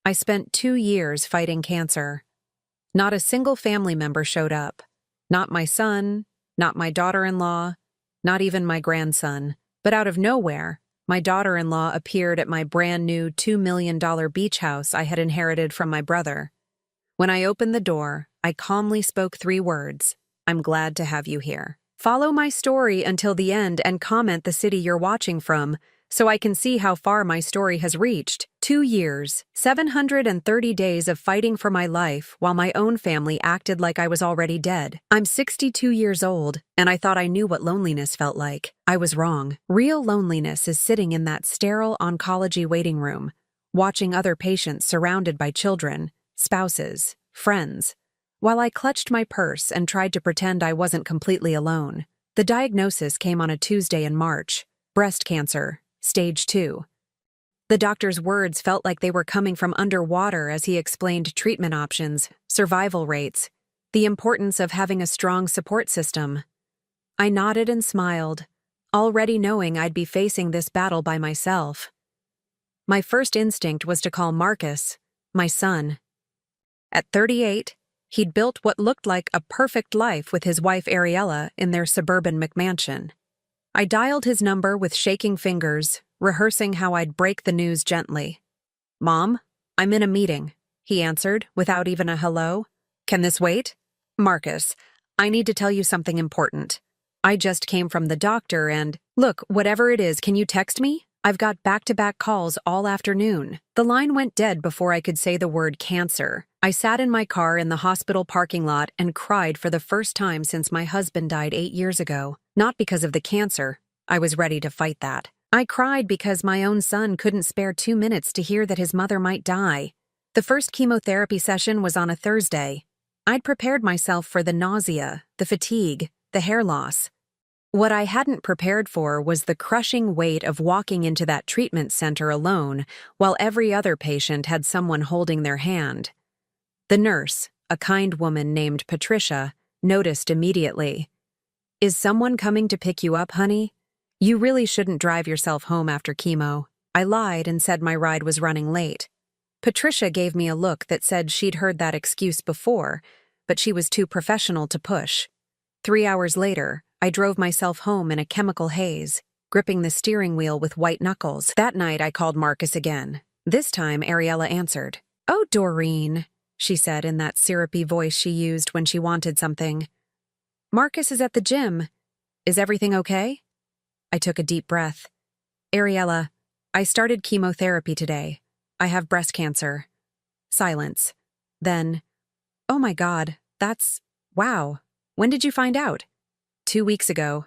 I spent 2 years fighting cancer. Not a single family member showed up. Not my son, not my daughter-in-law, not even my grandson. But out of nowhere, my daughter-in-law appeared at my brand-new $2 million beach house I had inherited from my brother. When I opened the door, I calmly spoke 3 words. I'm glad to have you here. Follow my story until the end and comment the city you're watching from, so I can see how far my story has reached. 2 years, 730 days of fighting for my life while my own family acted like I was already dead. I'm 62 years old, and I thought I knew what loneliness felt like. I was wrong. Real loneliness is sitting in that sterile oncology waiting room, watching other patients surrounded by children, spouses, friends, while I clutched my purse and tried to pretend I wasn't completely alone. The diagnosis came on a Tuesday in March: breast cancer, stage 2. The doctor's words felt like they were coming from underwater as he explained treatment options, survival rates, the importance of having a strong support system. I nodded and smiled, already knowing I'd be facing this battle by myself. My first instinct was to call Marcus, my son. At 38, he'd built what looked like a perfect life with his wife Ariella in their suburban McMansion. I dialed his number with shaking fingers, rehearsing how I'd break the news gently. "Mom, I'm in a meeting," he answered, without even a hello. "Can this wait?" "Marcus, I need to tell you something important. I just came from the doctor and, look, whatever it is, can you text me? I've got back-to-back calls all afternoon." The line went dead before I could say the word cancer. I sat in my car in the hospital parking lot and cried for the first time since my husband died 8 years ago. Not because of the cancer. I was ready to fight that. I cried because my own son couldn't spare 2 minutes to hear that his mother might die. The first chemotherapy session was on a Thursday. I'd prepared myself for the nausea, the fatigue, the hair loss. What I hadn't prepared for was the crushing weight of walking into that treatment center alone while every other patient had someone holding their hand. The nurse, a kind woman named Patricia, noticed immediately. "Is someone coming to pick you up, honey? You really shouldn't drive yourself home after chemo." I lied and said my ride was running late. Patricia gave me a look that said she'd heard that excuse before, but she was too professional to push. 3 hours later, I drove myself home in a chemical haze, gripping the steering wheel with white knuckles. That night I called Marcus again. This time Ariella answered. "Oh, Doreen," she said in that syrupy voice she used when she wanted something. "Marcus is at the gym. Is everything okay?" I took a deep breath. "Ariella, I started chemotherapy today. I have breast cancer." Silence. Then, "Oh my God, wow. When did you find out?" 2 weeks ago.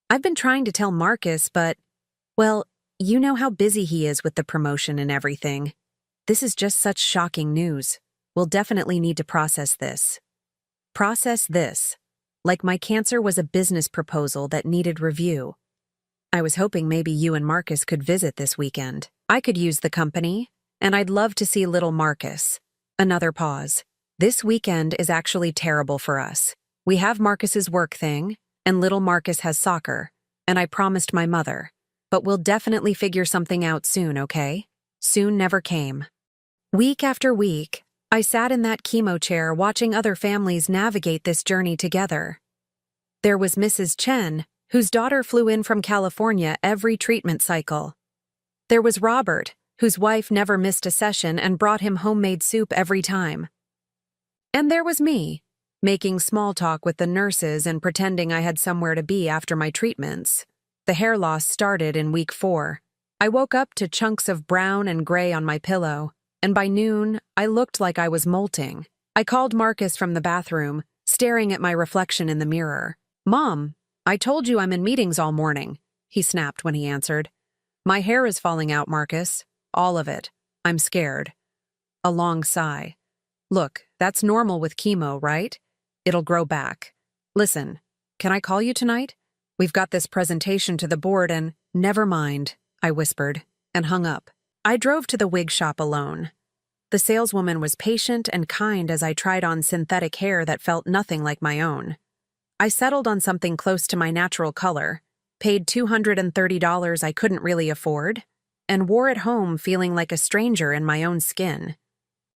I've been trying to tell Marcus, but, well, you know how busy he is with the promotion and everything. This is just such shocking news. We'll definitely need to process this. Process this. Like my cancer was a business proposal that needed review. I was hoping maybe you and Marcus could visit this weekend. I could use the company, and I'd love to see little Marcus. Another pause. This weekend is actually terrible for us. We have Marcus's work thing, and little Marcus has soccer, and I promised my mother. But we'll definitely figure something out soon, okay? Soon never came. Week after week, I sat in that chemo chair watching other families navigate this journey together. There was Mrs. Chen, whose daughter flew in from California every treatment cycle. There was Robert, whose wife never missed a session and brought him homemade soup every time. And there was me, making small talk with the nurses and pretending I had somewhere to be after my treatments. The hair loss started in week 4. I woke up to chunks of brown and gray on my pillow, and by noon, I looked like I was molting. I called Marcus from the bathroom, staring at my reflection in the mirror. "Mom, I told you I'm in meetings all morning," he snapped when he answered. "My hair is falling out, Marcus. All of it. I'm scared." A long sigh. "Look, that's normal with chemo, right? It'll grow back. Listen, can I call you tonight? We've got this presentation to the board and—" "Never mind," I whispered, and hung up. I drove to the wig shop alone. The saleswoman was patient and kind as I tried on synthetic hair that felt nothing like my own. I settled on something close to my natural color, paid $230 I couldn't really afford, and wore it home feeling like a stranger in my own skin.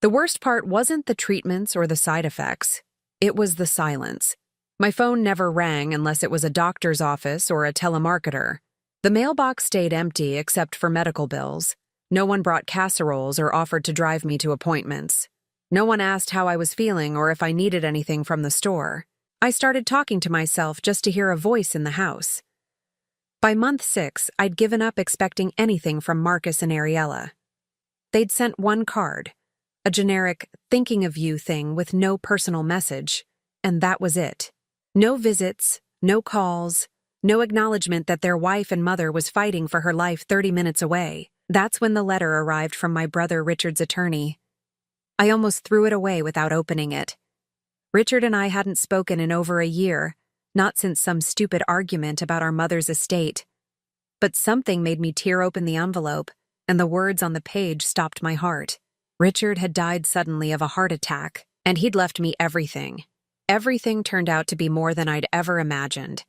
The worst part wasn't the treatments or the side effects. It was the silence. My phone never rang unless it was a doctor's office or a telemarketer. The mailbox stayed empty except for medical bills. No one brought casseroles or offered to drive me to appointments. No one asked how I was feeling or if I needed anything from the store. I started talking to myself just to hear a voice in the house. By month 6, I'd given up expecting anything from Marcus and Ariella. They'd sent one card, a generic thinking of you thing with no personal message, and that was it. No visits, no calls, no acknowledgement that their wife and mother was fighting for her life 30 minutes away. That's when the letter arrived from my brother Richard's attorney. I almost threw it away without opening it. Richard and I hadn't spoken in over a year, not since some stupid argument about our mother's estate. But something made me tear open the envelope, and the words on the page stopped my heart. Richard had died suddenly of a heart attack, and he'd left me everything. Everything turned out to be more than I'd ever imagined.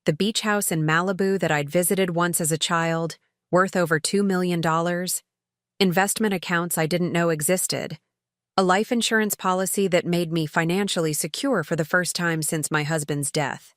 The beach house in Malibu that I'd visited once as a child, worth over $2 million. Investment accounts I didn't know existed. A life insurance policy that made me financially secure for the first time since my husband's death.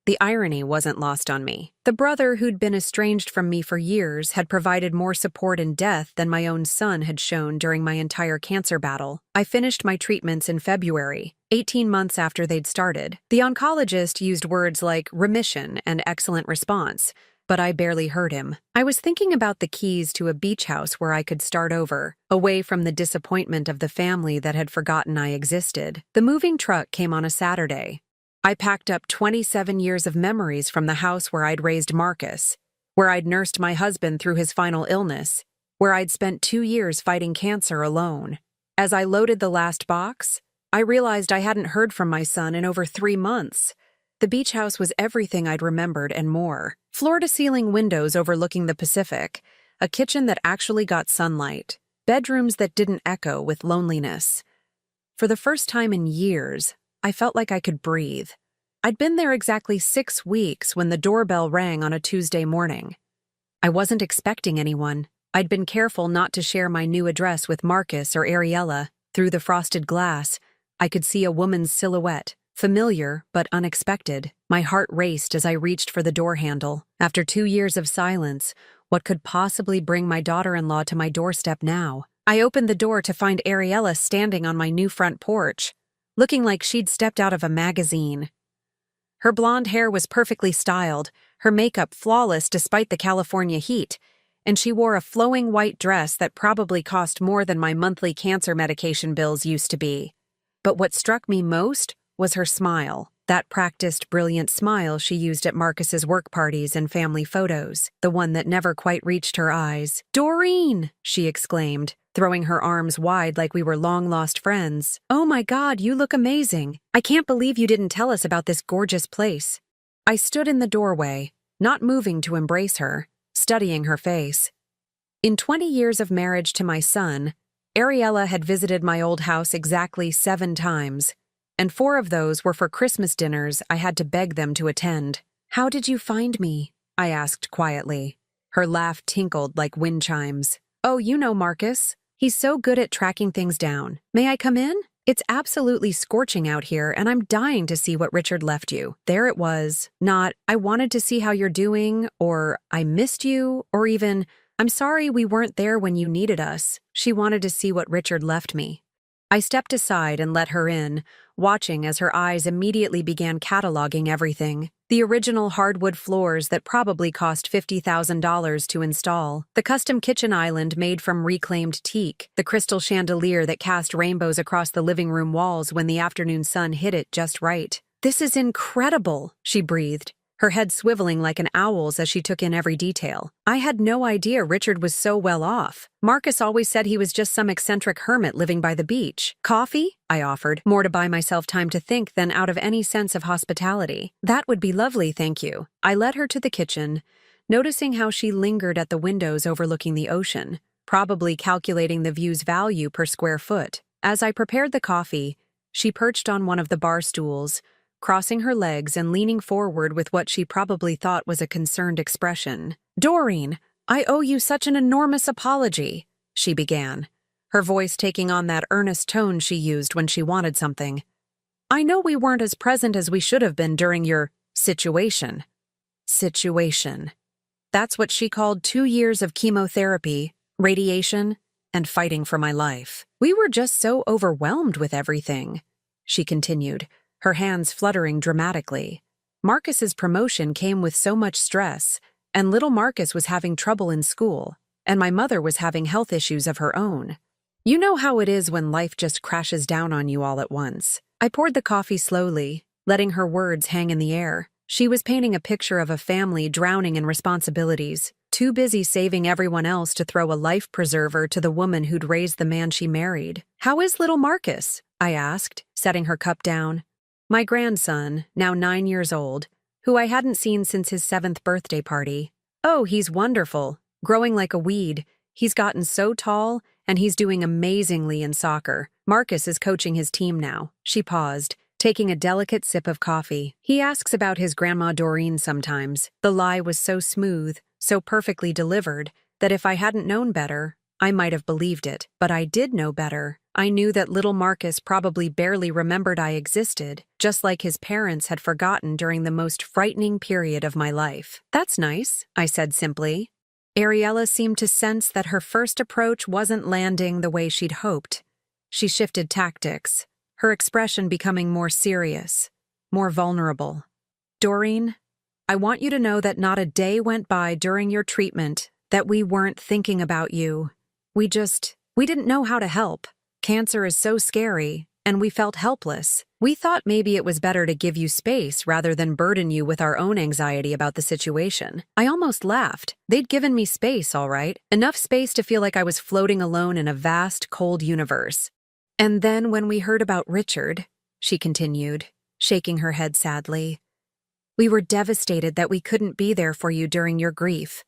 The irony wasn't lost on me. The brother who'd been estranged from me for years had provided more support in death than my own son had shown during my entire cancer battle. I finished my treatments in February, 18 months after they'd started. The oncologist used words like remission and excellent response, but I barely heard him. I was thinking about the keys to a beach house where I could start over, away from the disappointment of the family that had forgotten I existed. The moving truck came on a Saturday. I packed up 27 years of memories from the house where I'd raised Marcus, where I'd nursed my husband through his final illness, where I'd spent 2 years fighting cancer alone. As I loaded the last box, I realized I hadn't heard from my son in over 3 months. The beach house was everything I'd remembered and more. Floor-to-ceiling windows overlooking the Pacific, a kitchen that actually got sunlight, bedrooms that didn't echo with loneliness. For the first time in years, I felt like I could breathe. I'd been there exactly 6 weeks when the doorbell rang on a Tuesday morning. I wasn't expecting anyone. I'd been careful not to share my new address with Marcus or Ariella. Through the frosted glass, I could see a woman's silhouette, familiar but unexpected. My heart raced as I reached for the door handle. After 2 years of silence, what could possibly bring my daughter-in-law to my doorstep now? I opened the door to find Ariella standing on my new front porch, looking like she'd stepped out of a magazine. Her blonde hair was perfectly styled, her makeup flawless despite the California heat, and she wore a flowing white dress that probably cost more than my monthly cancer medication bills used to be. But what struck me most was her smile, that practiced, brilliant smile she used at Marcus's work parties and family photos, the one that never quite reached her eyes. "Doreen!" she exclaimed, throwing her arms wide like we were long-lost friends. "Oh my God, you look amazing. I can't believe you didn't tell us about this gorgeous place." I stood in the doorway, not moving to embrace her, studying her face. In 20 years of marriage to my son, Ariella had visited my old house exactly 7 times, and 4 of those were for Christmas dinners I had to beg them to attend. "How did you find me?" I asked quietly. Her laugh tinkled like wind chimes. "Oh, you know Marcus. He's so good at tracking things down. May I come in? It's absolutely scorching out here, and I'm dying to see what Richard left you." There it was. Not, "I wanted to see how you're doing," or "I missed you," or even, "I'm sorry we weren't there when you needed us." She wanted to see what Richard left me. I stepped aside and let her in, watching as her eyes immediately began cataloging everything. The original hardwood floors that probably cost $50,000 to install, the custom kitchen island made from reclaimed teak, the crystal chandelier that cast rainbows across the living room walls when the afternoon sun hit it just right. "This is incredible," she breathed, her head swiveling like an owl's as she took in every detail. I had no idea Richard was so well off. Marcus always said he was just some eccentric hermit living by the beach. "Coffee?" I offered, more to buy myself time to think than out of any sense of hospitality. "That would be lovely, thank you." I led her to the kitchen, noticing how she lingered at the windows overlooking the ocean, probably calculating the view's value per square foot. As I prepared the coffee, she perched on one of the bar stools, crossing her legs and leaning forward with what she probably thought was a concerned expression. "Doreen, I owe you such an enormous apology," she began, her voice taking on that earnest tone she used when she wanted something. "I know we weren't as present as we should have been during your situation." Situation. That's what she called 2 years of chemotherapy, radiation, and fighting for my life. "We were just so overwhelmed with everything," she continued, her hands fluttering dramatically. "Marcus's promotion came with so much stress, and little Marcus was having trouble in school, and my mother was having health issues of her own. You know how it is when life just crashes down on you all at once." I poured the coffee slowly, letting her words hang in the air. She was painting a picture of a family drowning in responsibilities, too busy saving everyone else to throw a life preserver to the woman who'd raised the man she married. "How is little Marcus?" I asked, setting her cup down. My grandson, now 9 years old, who I hadn't seen since his 7th birthday party. "Oh, he's wonderful, growing like a weed. He's gotten so tall, and he's doing amazingly in soccer. Marcus is coaching his team now." She paused, taking a delicate sip of coffee. "He asks about his grandma Doreen sometimes." The lie was so smooth, so perfectly delivered, that if I hadn't known better, I might have believed it. But I did know better. I knew that little Marcus probably barely remembered I existed, just like his parents had forgotten during the most frightening period of my life. "That's nice," I said simply. Ariella seemed to sense that her first approach wasn't landing the way she'd hoped. She shifted tactics, her expression becoming more serious, more vulnerable. "Doreen, I want you to know that not a day went by during your treatment that we weren't thinking about you. We didn't know how to help. Cancer is so scary, and we felt helpless. We thought maybe it was better to give you space rather than burden you with our own anxiety about the situation." I almost laughed. They'd given me space, all right. Enough space to feel like I was floating alone in a vast, cold universe. "And then when we heard about Richard," she continued, shaking her head sadly, "we were devastated that we couldn't be there for you during your grief.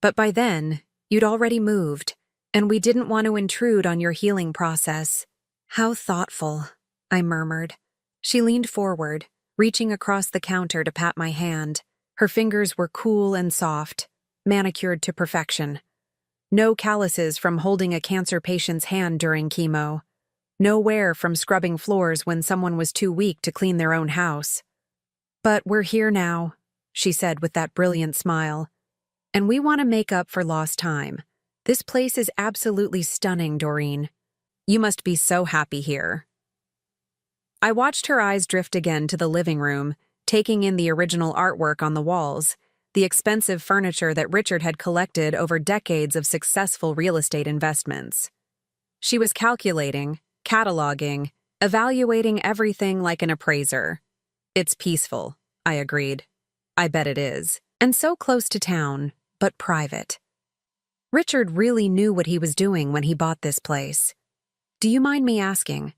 But by then, you'd already moved, and we didn't want to intrude on your healing process." "How thoughtful," I murmured. She leaned forward, reaching across the counter to pat my hand. Her fingers were cool and soft, manicured to perfection. No calluses from holding a cancer patient's hand during chemo. No wear from scrubbing floors when someone was too weak to clean their own house. "But we're here now," she said with that brilliant smile. "And we want to make up for lost time. This place is absolutely stunning, Doreen. You must be so happy here." I watched her eyes drift again to the living room, taking in the original artwork on the walls, the expensive furniture that Richard had collected over decades of successful real estate investments. She was calculating, cataloging, evaluating everything like an appraiser. "It's peaceful," I agreed. "I bet it is. And so close to town, but private." Richard really knew what he was doing when he bought this place. "Do you mind me asking?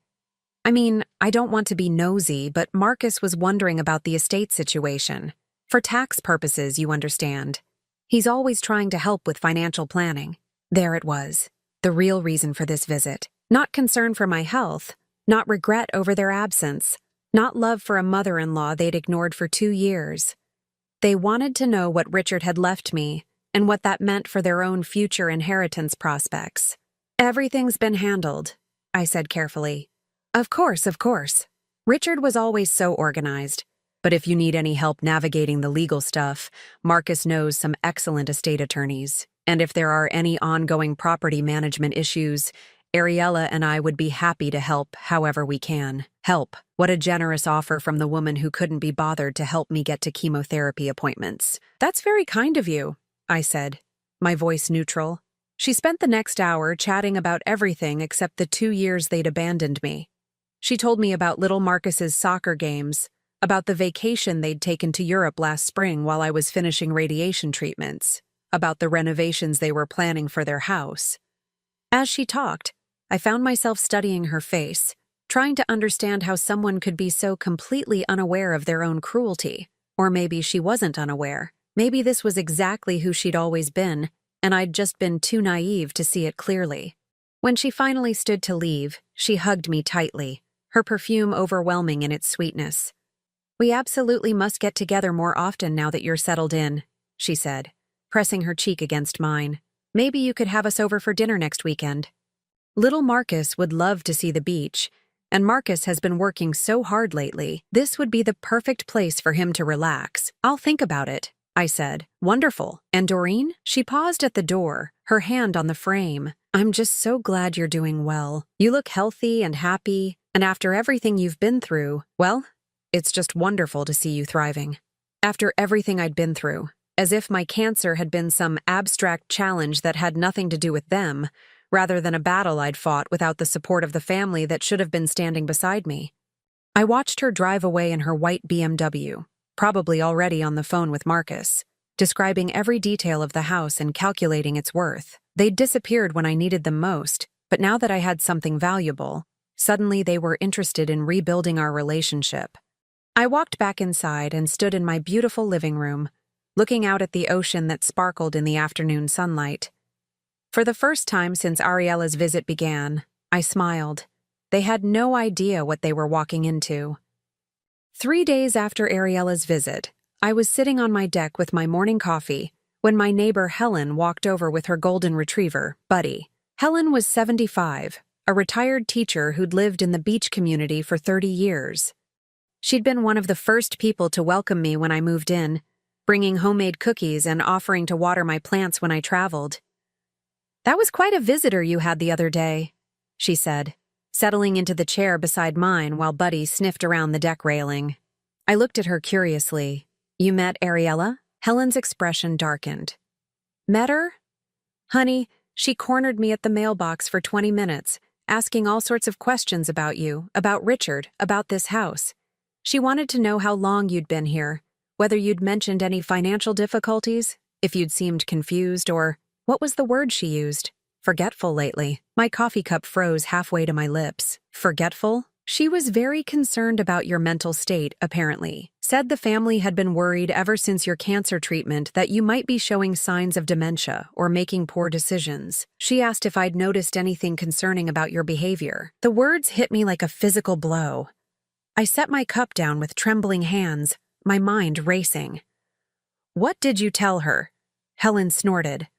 I mean, I don't want to be nosy, but Marcus was wondering about the estate situation. For tax purposes, you understand. He's always trying to help with financial planning." There it was, the real reason for this visit. Not concern for my health, not regret over their absence, not love for a mother-in-law they'd ignored for 2 years. They wanted to know what Richard had left me and what that meant for their own future inheritance prospects. "Everything's been handled," I said carefully. Of course. Richard was always so organized. But if you need any help navigating the legal stuff, Marcus knows some excellent estate attorneys. And if there are any ongoing property management issues, Ariella and I would be happy to help however we can." Help. What a generous offer from the woman who couldn't be bothered to help me get to chemotherapy appointments. "That's very kind of you," I said, my voice neutral. She spent the next hour chatting about everything except the 2 years they'd abandoned me. She told me about little Marcus's soccer games, about the vacation they'd taken to Europe last spring while I was finishing radiation treatments, about the renovations they were planning for their house. As she talked, I found myself studying her face, trying to understand how someone could be so completely unaware of their own cruelty. Or maybe she wasn't unaware. Maybe this was exactly who she'd always been, and I'd just been too naive to see it clearly. When she finally stood to leave, she hugged me tightly, her perfume overwhelming in its sweetness. "We absolutely must get together more often now that you're settled in," she said, pressing her cheek against mine. "Maybe you could have us over for dinner next weekend." Little Marcus would love to see the beach, and Marcus has been working so hard lately. This would be the perfect place for him to relax. I'll think about it, I said. Wonderful. And Doreen? She paused at the door, her hand on the frame. I'm just so glad you're doing well. You look healthy and happy, and after everything you've been through, well, it's just wonderful to see you thriving. After everything I'd been through, as if my cancer had been some abstract challenge that had nothing to do with them, rather than a battle I'd fought without the support of the family that should have been standing beside me. I watched her drive away in her white BMW, probably already on the phone with Marcus, describing every detail of the house and calculating its worth. They'd disappeared when I needed them most, but now that I had something valuable, suddenly they were interested in rebuilding our relationship. I walked back inside and stood in my beautiful living room, looking out at the ocean that sparkled in the afternoon sunlight. For the first time since Ariella's visit began, I smiled. They had no idea what they were walking into. 3 days after Ariella's visit, I was sitting on my deck with my morning coffee when my neighbor Helen walked over with her golden retriever, Buddy. Helen was 75, a retired teacher who'd lived in the beach community for 30 years. She'd been one of the first people to welcome me when I moved in, bringing homemade cookies and offering to water my plants when I traveled. "That was quite a visitor you had the other day," she said, settling into the chair beside mine while Buddy sniffed around the deck railing. I looked at her curiously. "You met Ariella?" Helen's expression darkened. "Met her? Honey, she cornered me at the mailbox for 20 minutes, asking all sorts of questions about you, about Richard, about this house. She wanted to know how long you'd been here, whether you'd mentioned any financial difficulties, if you'd seemed confused, or what was the word she used? Forgetful lately." My coffee cup froze halfway to my lips. Forgetful? She was very concerned about your mental state, apparently. Said the family had been worried ever since your cancer treatment that you might be showing signs of dementia or making poor decisions. She asked if I'd noticed anything concerning about your behavior. The words hit me like a physical blow. I set my cup down with trembling hands, my mind racing. "What did you tell her?" Helen snorted.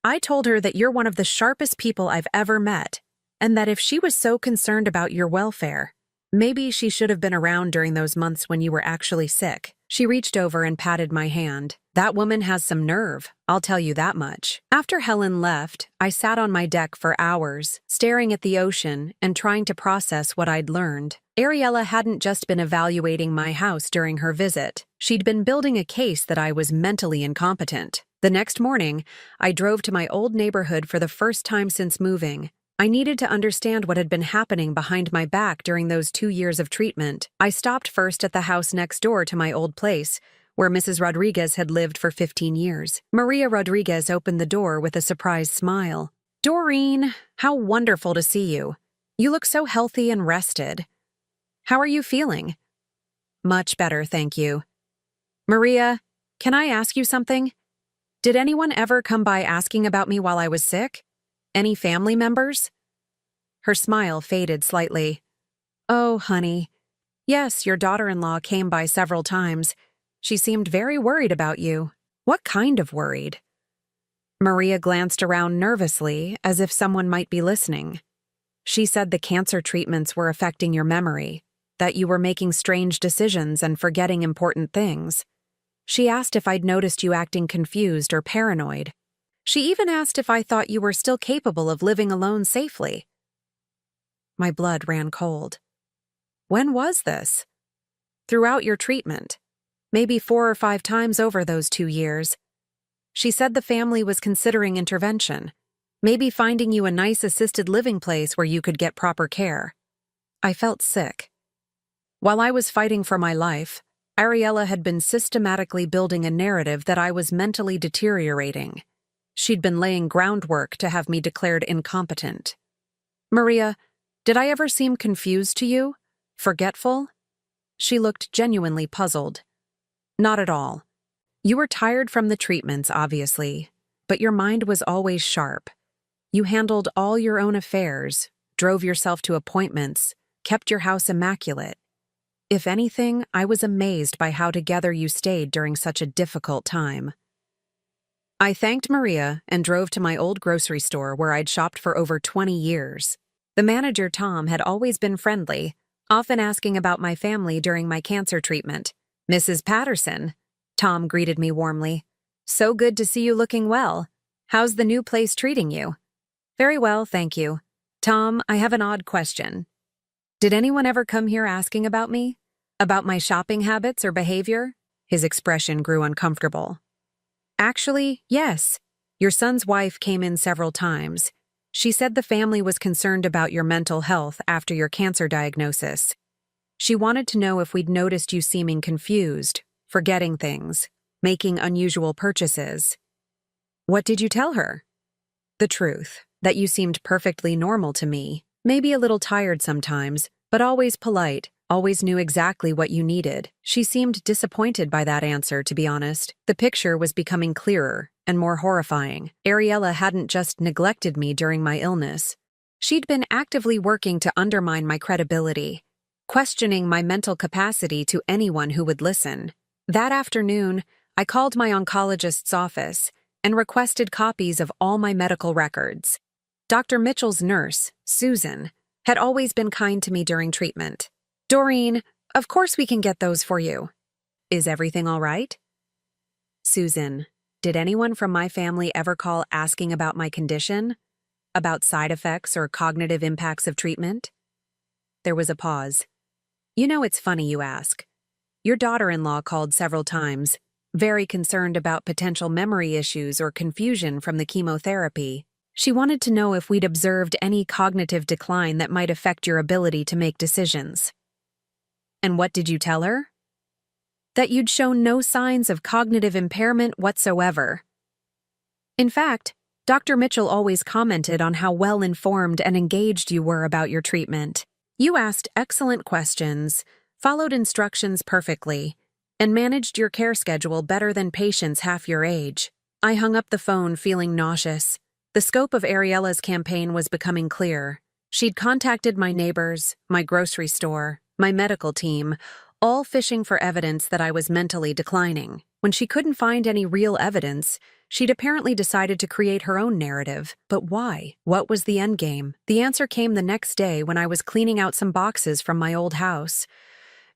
"I told her that you're one of the sharpest people I've ever met, and that if she was so concerned about your welfare, maybe she should have been around during those months when you were actually sick." She reached over and patted my hand. "That woman has some nerve, I'll tell you that much." After Helen left, I sat on my deck for hours, staring at the ocean and trying to process what I'd learned. Ariella hadn't just been evaluating my house during her visit. She'd been building a case that I was mentally incompetent. The next morning, I drove to my old neighborhood for the first time since moving. I needed to understand what had been happening behind my back during those 2 years of treatment. I stopped first at the house next door to my old place, where Mrs. Rodriguez had lived for 15 years. Maria Rodriguez opened the door with a surprised smile. "Doreen, how wonderful to see you. You look so healthy and rested. How are you feeling?" "Much better, thank you." "Maria, can I ask you something? Did anyone ever come by asking about me while I was sick? Any family members?" Her smile faded slightly. "Oh, honey. Yes, your daughter-in-law came by several times. She seemed very worried about you." "What kind of worried?" Maria glanced around nervously, as if someone might be listening. "She said the cancer treatments were affecting your memory, that you were making strange decisions and forgetting important things. She asked if I'd noticed you acting confused or paranoid. She even asked if I thought you were still capable of living alone safely." My blood ran cold. "When was this?" "Throughout your treatment. Maybe 4 or 5 times over those 2 years. She said the family was considering intervention, maybe finding you a nice assisted living place where you could get proper care." I felt sick. While I was fighting for my life, Ariella had been systematically building a narrative that I was mentally deteriorating. She'd been laying groundwork to have me declared incompetent. "Maria, did I ever seem confused to you? Forgetful?" She looked genuinely puzzled. "Not at all. You were tired from the treatments, obviously, but your mind was always sharp. You handled all your own affairs, drove yourself to appointments, kept your house immaculate. If anything, I was amazed by how together you stayed during such a difficult time." I thanked Maria and drove to my old grocery store where I'd shopped for over 20 years. The manager, Tom, had always been friendly, often asking about my family during my cancer treatment. "Mrs. Patterson," Tom greeted me warmly. "So good to see you looking well. How's the new place treating you?" "Very well, thank you. Tom, I have an odd question. Did anyone ever come here asking about me? About my shopping habits or behavior?" His expression grew uncomfortable. "Actually, yes. Your son's wife came in several times. She said the family was concerned about your mental health after your cancer diagnosis. She wanted to know if we'd noticed you seeming confused, forgetting things, making unusual purchases." "What did you tell her?" "The truth, that you seemed perfectly normal to me, maybe a little tired sometimes, but always polite, always knew exactly what you needed." She seemed disappointed by that answer, to be honest. The picture was becoming clearer and more horrifying. Ariella hadn't just neglected me during my illness. She'd been actively working to undermine my credibility, questioning my mental capacity to anyone who would listen. That afternoon, I called my oncologist's office and requested copies of all my medical records. Dr. Mitchell's nurse, Susan, had always been kind to me during treatment. "Doreen, of course we can get those for you. Is everything all right?" "Susan, did anyone from my family ever call asking about my condition? About side effects or cognitive impacts of treatment?" There was a pause. "You know, it's funny you ask. Your daughter-in-law called several times, very concerned about potential memory issues or confusion from the chemotherapy. She wanted to know if we'd observed any cognitive decline that might affect your ability to make decisions." "And what did you tell her?" "That you'd shown no signs of cognitive impairment whatsoever. In fact, Dr. Mitchell always commented on how well-informed and engaged you were about your treatment. You asked excellent questions, followed instructions perfectly, and managed your care schedule better than patients half your age." I hung up the phone feeling nauseous. The scope of Ariella's campaign was becoming clear. She'd contacted my neighbors, my grocery store, my medical team, all fishing for evidence that I was mentally declining. When she couldn't find any real evidence, she'd apparently decided to create her own narrative. But why? What was the endgame? The answer came the next day when I was cleaning out some boxes from my old house.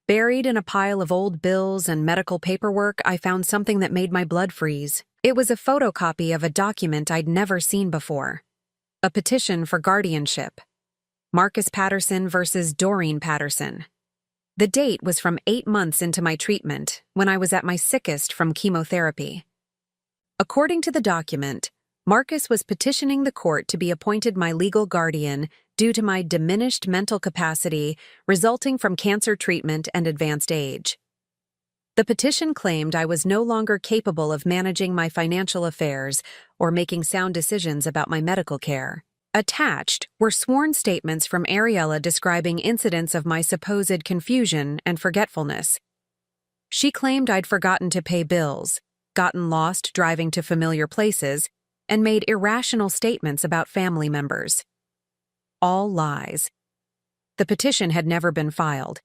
Buried in a pile of old bills and medical paperwork, I found something that made my blood freeze. It was a photocopy of a document I'd never seen before. A petition for guardianship. Marcus Patterson versus Doreen Patterson. The date was from 8 months into my treatment, when I was at my sickest from chemotherapy. According to the document, Marcus was petitioning the court to be appointed my legal guardian due to my diminished mental capacity resulting from cancer treatment and advanced age. The petition claimed I was no longer capable of managing my financial affairs or making sound decisions about my medical care. Attached were sworn statements from Ariella describing incidents of my supposed confusion and forgetfulness. She claimed I'd forgotten to pay bills, gotten lost driving to familiar places, and made irrational statements about family members. All lies. The petition had never been filed.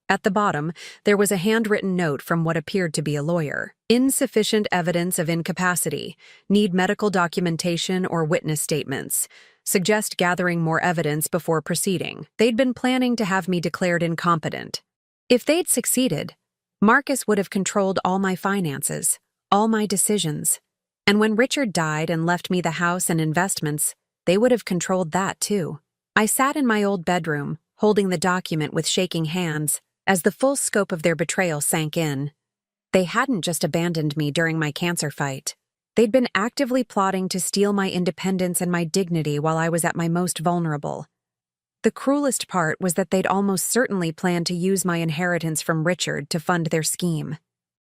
At the bottom, there was a handwritten note from what appeared to be a lawyer. "Insufficient evidence of incapacity. Need medical documentation or witness statements. Suggest gathering more evidence before proceeding." They'd been planning to have me declared incompetent. If they'd succeeded, Marcus would have controlled all my finances, all my decisions. And when Richard died and left me the house and investments, they would have controlled that too. I sat in my old bedroom, holding the document with shaking hands, as the full scope of their betrayal sank in. They hadn't just abandoned me during my cancer fight. They'd been actively plotting to steal my independence and my dignity while I was at my most vulnerable. The cruelest part was that they'd almost certainly planned to use my inheritance from Richard to fund their scheme.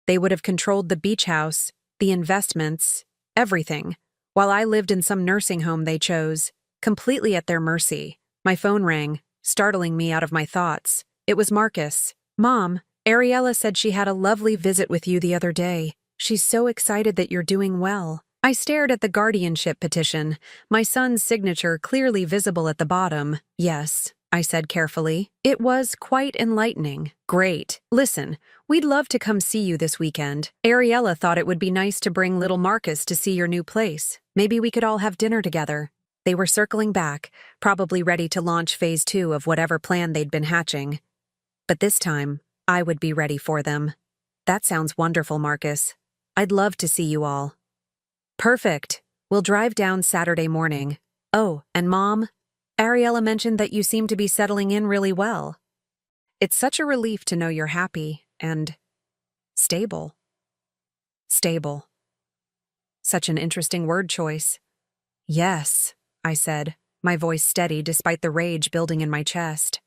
They would have controlled the beach house, the investments, everything, while I lived in some nursing home they chose, completely at their mercy. My phone rang, startling me out of my thoughts. It was Marcus. "Mom, Ariella said she had a lovely visit with you the other day. She's so excited that you're doing well." I stared at the guardianship petition, my son's signature clearly visible at the bottom. "Yes," I said carefully. "It was quite enlightening." "Great. Listen, we'd love to come see you this weekend. Ariella thought it would be nice to bring little Marcus to see your new place. Maybe we could all have dinner together." They were circling back, probably ready to launch phase 2 of whatever plan they'd been hatching. But this time, I would be ready for them. That sounds wonderful, Marcus. I'd love to see you all. Perfect. We'll drive down Saturday morning. Oh, and Mom, Ariella mentioned that you seem to be settling in really well. It's such a relief to know you're happy and stable. Stable. Such an interesting word choice. Yes, I said, my voice steady despite the rage building in my chest.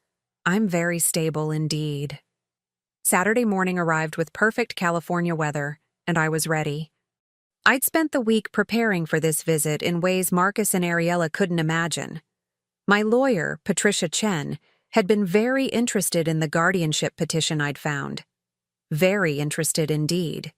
I'm very stable indeed. Saturday morning arrived with perfect California weather, and I was ready. I'd spent the week preparing for this visit in ways Marcus and Ariella couldn't imagine. My lawyer, Patricia Chen, had been very interested in the guardianship petition I'd found. Very interested indeed.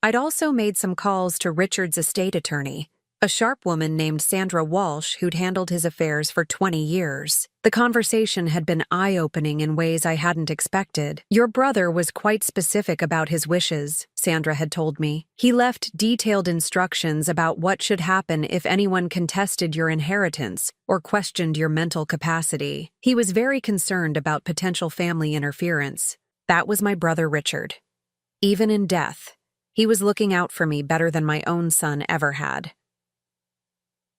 I'd also made some calls to Richard's estate attorney, a sharp woman named Sandra Walsh who'd handled his affairs for 20 years. The conversation had been eye-opening in ways I hadn't expected. Your brother was quite specific about his wishes, Sandra had told me. He left detailed instructions about what should happen if anyone contested your inheritance or questioned your mental capacity. He was very concerned about potential family interference. That was my brother Richard. Even in death, he was looking out for me better than my own son ever had.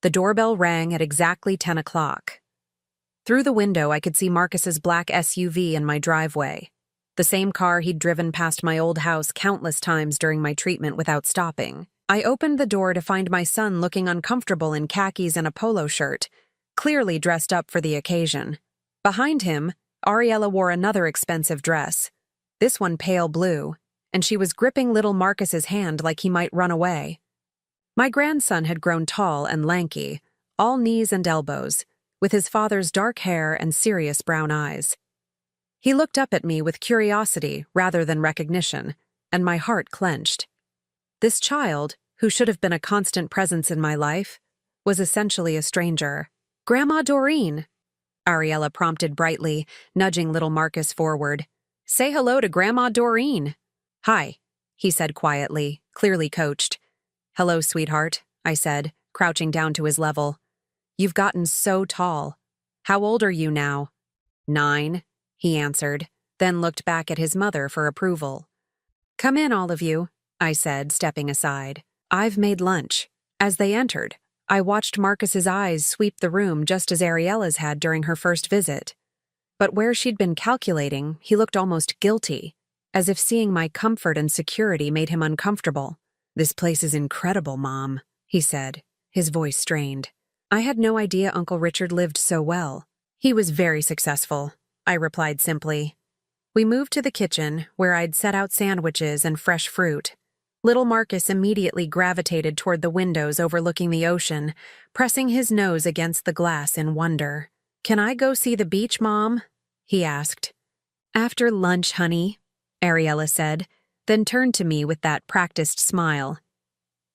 The doorbell rang at exactly 10 o'clock. Through the window, I could see Marcus's black SUV in my driveway, the same car he'd driven past my old house countless times during my treatment without stopping. I opened the door to find my son looking uncomfortable in khakis and a polo shirt, clearly dressed up for the occasion. Behind him, Ariella wore another expensive dress, this one pale blue, and she was gripping little Marcus's hand like he might run away. My grandson had grown tall and lanky, all knees and elbows, with his father's dark hair and serious brown eyes. He looked up at me with curiosity rather than recognition, and my heart clenched. This child, who should have been a constant presence in my life, was essentially a stranger. "Grandma Doreen," Ariella prompted brightly, nudging little Marcus forward. "Say hello to Grandma Doreen." "Hi," he said quietly, clearly coached. "Hello, sweetheart," I said, crouching down to his level. "You've gotten so tall. How old are you now?" 9, he answered, then looked back at his mother for approval. "Come in, all of you," I said, stepping aside. "I've made lunch." As they entered, I watched Marcus's eyes sweep the room just as Ariella's had during her first visit. But where she'd been calculating, he looked almost guilty, as if seeing my comfort and security made him uncomfortable. "This place is incredible, Mom," he said, his voice strained. I had no idea Uncle Richard lived so well. "He was very successful," I replied simply. We moved to the kitchen, where I'd set out sandwiches and fresh fruit. Little Marcus immediately gravitated toward the windows overlooking the ocean, pressing his nose against the glass in wonder. "Can I go see the beach, Mom?" he asked. "After lunch, honey," Ariella said, then turned to me with that practiced smile.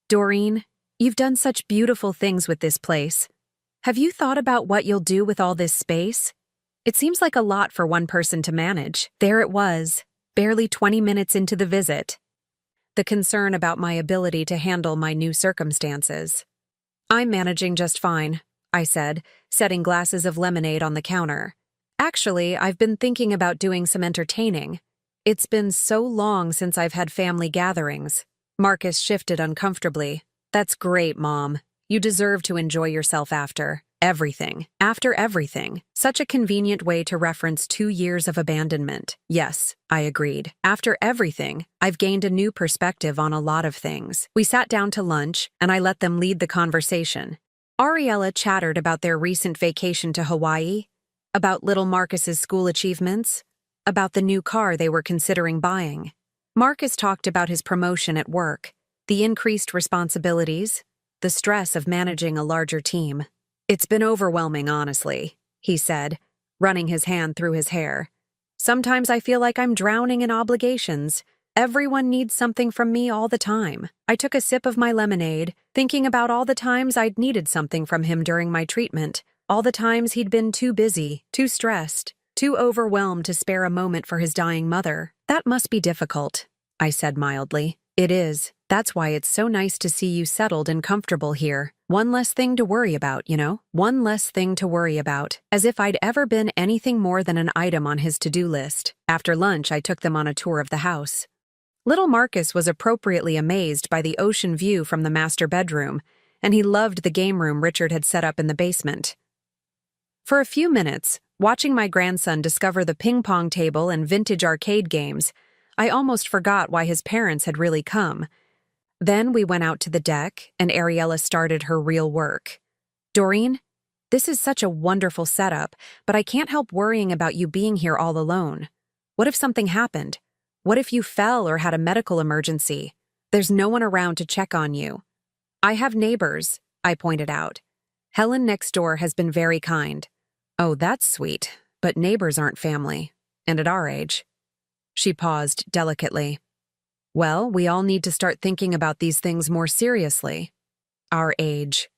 "Doreen, you've done such beautiful things with this place. Have you thought about what you'll do with all this space? It seems like a lot for one person to manage." There it was, barely 20 minutes into the visit. The concern about my ability to handle my new circumstances. "I'm managing just fine," I said, setting glasses of lemonade on the counter. "Actually, I've been thinking about doing some entertaining. It's been so long since I've had family gatherings." Marcus shifted uncomfortably. "That's great, Mom. You deserve to enjoy yourself after everything. After everything." Such a convenient way to reference 2 years of abandonment. Yes, I agreed. After everything, I've gained a new perspective on a lot of things. We sat down to lunch, and I let them lead the conversation. Ariella chattered about their recent vacation to Hawaii, about little Marcus's school achievements, about the new car they were considering buying. Marcus talked about his promotion at work, the increased responsibilities, the stress of managing a larger team. "It's been overwhelming, honestly," he said, running his hand through his hair. "Sometimes I feel like I'm drowning in obligations. Everyone needs something from me all the time." I took a sip of my lemonade, thinking about all the times I'd needed something from him during my treatment, all the times he'd been too busy, too stressed, too overwhelmed to spare a moment for his dying mother. "That must be difficult," I said mildly. "It is. That's why it's so nice to see you settled and comfortable here." One less thing to worry about, you know? One less thing to worry about. As if I'd ever been anything more than an item on his to-do list. After lunch, I took them on a tour of the house. Little Marcus was appropriately amazed by the ocean view from the master bedroom, and he loved the game room Richard had set up in the basement. For a few minutes, watching my grandson discover the ping-pong table and vintage arcade games, I almost forgot why his parents had really come. Then we went out to the deck, and Ariella started her real work. Doreen, this is such a wonderful setup, but I can't help worrying about you being here all alone. What if something happened? What if you fell or had a medical emergency? There's no one around to check on you. I have neighbors, I pointed out. Helen next door has been very kind. Oh, that's sweet, but neighbors aren't family, and at our age. She paused delicately. Well, we all need to start thinking about these things more seriously. Our age.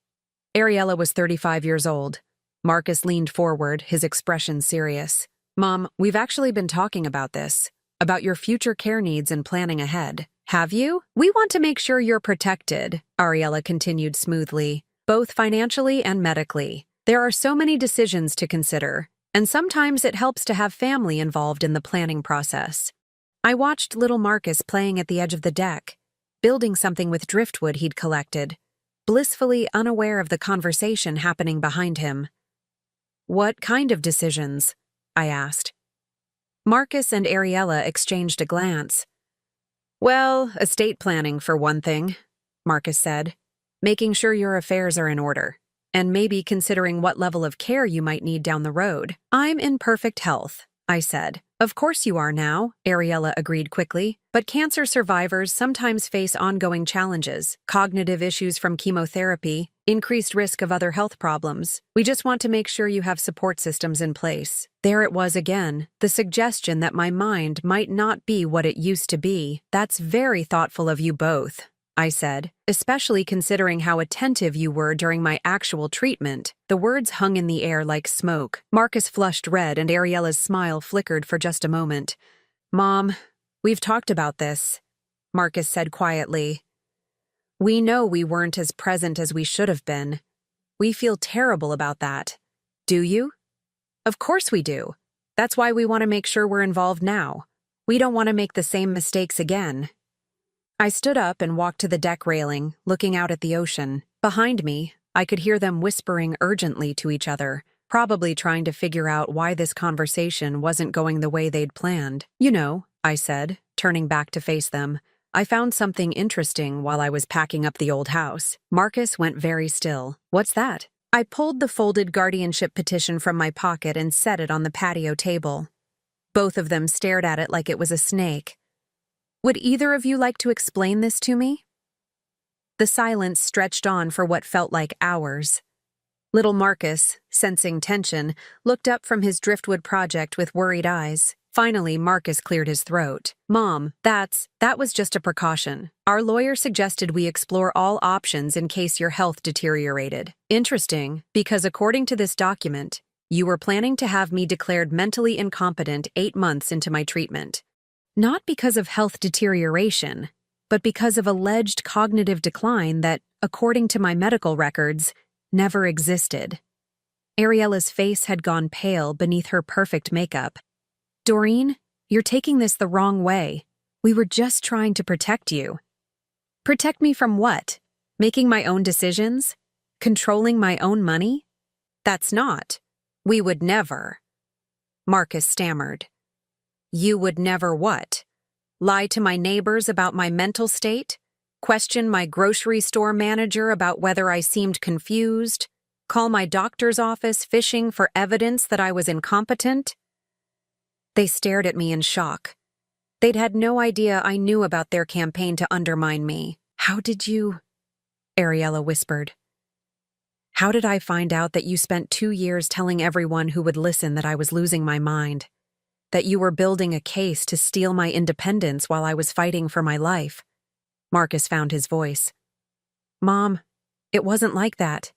Ariella was 35 years old. Marcus leaned forward, his expression serious. Mom, we've actually been talking about this, about your future care needs and planning ahead. Have you? We want to make sure you're protected, Ariella continued smoothly, both financially and medically. There are so many decisions to consider, and sometimes it helps to have family involved in the planning process. I watched little Marcus playing at the edge of the deck, building something with driftwood he'd collected, blissfully unaware of the conversation happening behind him. What kind of decisions? I asked. Marcus and Ariella exchanged a glance. Well, estate planning for one thing, Marcus said, making sure your affairs are in order, and maybe considering what level of care you might need down the road. I'm in perfect health, I said. Of course you are now, Ariella agreed quickly, but cancer survivors sometimes face ongoing challenges, cognitive issues from chemotherapy, increased risk of other health problems. We just want to make sure you have support systems in place. There it was again, the suggestion that my mind might not be what it used to be. That's very thoughtful of you both, I said, especially considering how attentive you were during my actual treatment. The words hung in the air like smoke. Marcus flushed red and Ariella's smile flickered for just a moment. Mom, we've talked about this, Marcus said quietly. We know we weren't as present as we should have been. We feel terrible about that. Do you? Of course we do. That's why we want to make sure we're involved now. We don't want to make the same mistakes again. I stood up and walked to the deck railing, looking out at the ocean. Behind me, I could hear them whispering urgently to each other, probably trying to figure out why this conversation wasn't going the way they'd planned. You know, I said, turning back to face them. I found something interesting while I was packing up the old house. Marcus went very still. What's that? I pulled the folded guardianship petition from my pocket and set it on the patio table. Both of them stared at it like it was a snake. Would either of you like to explain this to me? The silence stretched on for what felt like hours. Little Marcus, sensing tension, looked up from his driftwood project with worried eyes. Finally, Marcus cleared his throat. Mom, that was just a precaution. Our lawyer suggested we explore all options in case your health deteriorated. Interesting, because according to this document, you were planning to have me declared mentally incompetent 8 months into my treatment. Not because of health deterioration, but because of alleged cognitive decline that, according to my medical records, never existed. Ariella's face had gone pale beneath her perfect makeup. Doreen, you're taking this the wrong way. We were just trying to protect you. Protect me from what? Making my own decisions? Controlling my own money? That's not. We would never. Marcus stammered. You would never what? Lie to my neighbors about my mental state? Question my grocery store manager about whether I seemed confused? Call my doctor's office fishing for evidence that I was incompetent? They stared at me in shock. They'd had no idea I knew about their campaign to undermine me. How did you? Ariella whispered. How did I find out that you spent 2 years telling everyone who would listen that I was losing my mind? That you were building a case to steal my independence while I was fighting for my life? Marcus found his voice. Mom, it wasn't like that.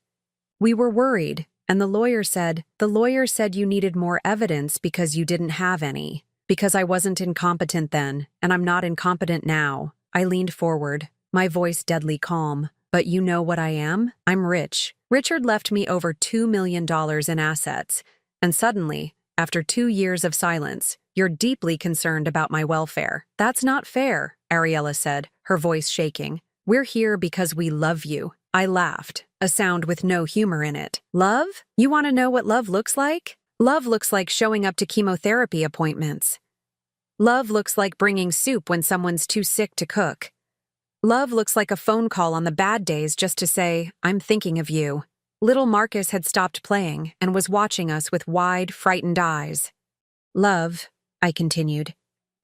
We were worried, and the lawyer said you needed more evidence because you didn't have any. Because I wasn't incompetent then, and I'm not incompetent now. I leaned forward, my voice deadly calm. But you know what I am? I'm rich. Richard left me over $2 million in assets. And suddenly, after 2 years of silence, you're deeply concerned about my welfare. That's not fair, Ariella said, her voice shaking. We're here because we love you. I laughed, a sound with no humor in it. Love? You want to know what love looks like? Love looks like showing up to chemotherapy appointments. Love looks like bringing soup when someone's too sick to cook. Love looks like a phone call on the bad days just to say, I'm thinking of you. Little Marcus had stopped playing and was watching us with wide, frightened eyes. Love, I continued,